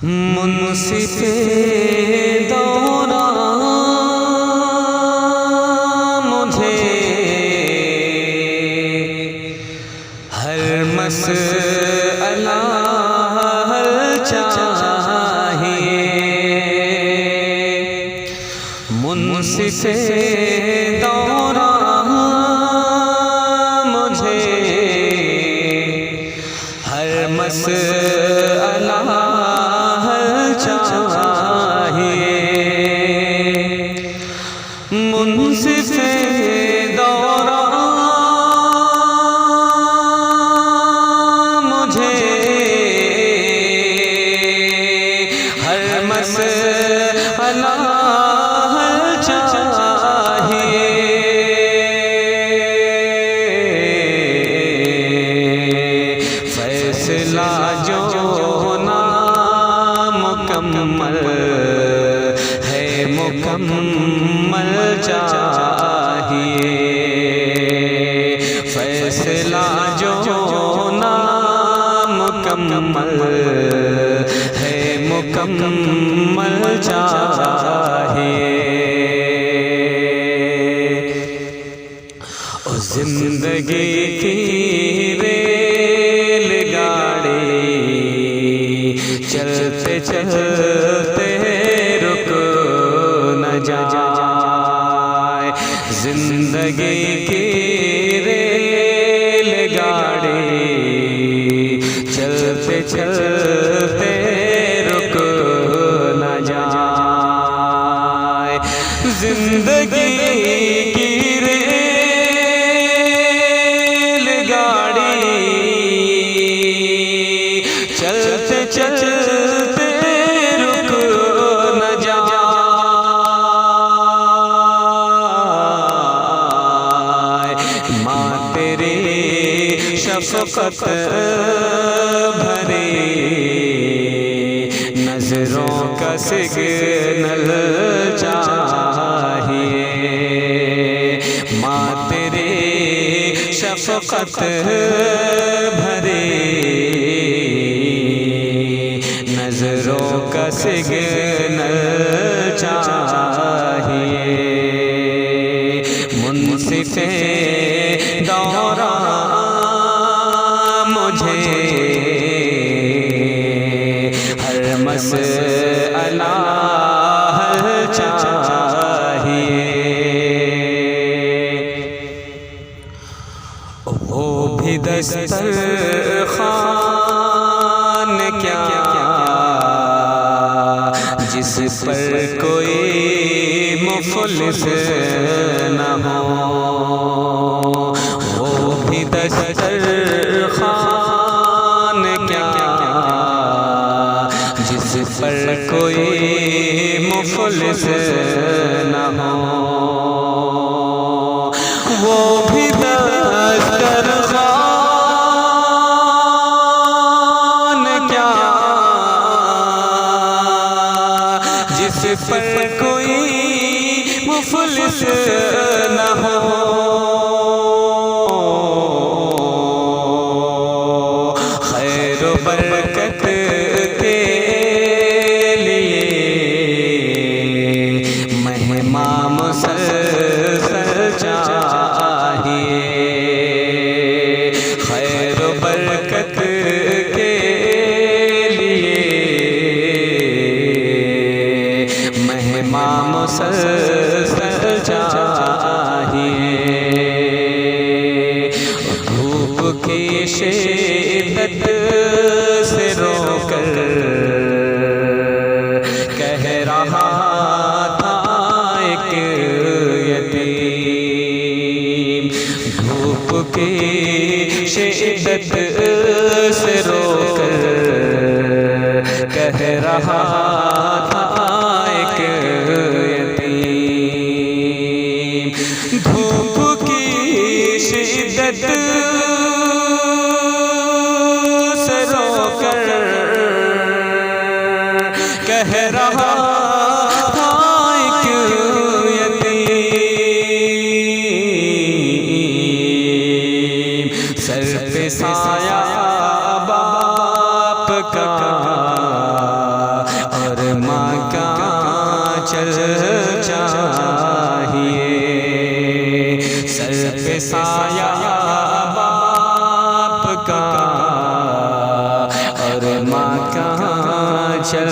मुनसिफे दौरा मुझे हर मसअला हल चाहिए। मुनसिफे दौरा मुझे हर मसअला चाहिए। मुनसिफे दौरा मुझे हर मसअला चाहिए। फैसला जो मुकम्मल है मुकम्मल चाहिए। फैसला जो ना मुकम्मल है मुकम्मल चाहिए। ओ जिंदगी की रेलगाड़ी चलते चलते रुक न जाए। जिंदगी की रेलगाड़ी चलते चलते रुक न जाए। जिंदगी की रेलगाड़ी चलते चलते रुक न जाए। माँ तेरी शफ़क़त भरी नज़रों का सिग्नल चाहिए। माँ तेरी शफ़क़त भरी नज़रों का सिग्नल चाहिए। मुनसिफे दौरा मुझे हर मसअला हल चाहिए। वो भी दस्तरख़्वान क्या जिस पर कोई मुफ़लिस न हो। वो भी दस्तरख़्वान क्या जिस पर कोई मुफ़लिस न हो। वो भी दस्तरख़्वान क्या जिस पर कोई मुफ़लिस न हो। खैर बरकत के लिए महिमा मुसलसल चाहिए। खैर बरकत के लिए महिमा मुसलसल चाहिए। धूप की शिद्दत से रोकर कह रहा था एक यतीम। धूप की शिद्दत से रोकर कह रहा था एक यतीम। धूप की शिद्दत से रोकर कह रहा था एक यतीम। सर पे साया बाप का साया बाप का और माँ का चल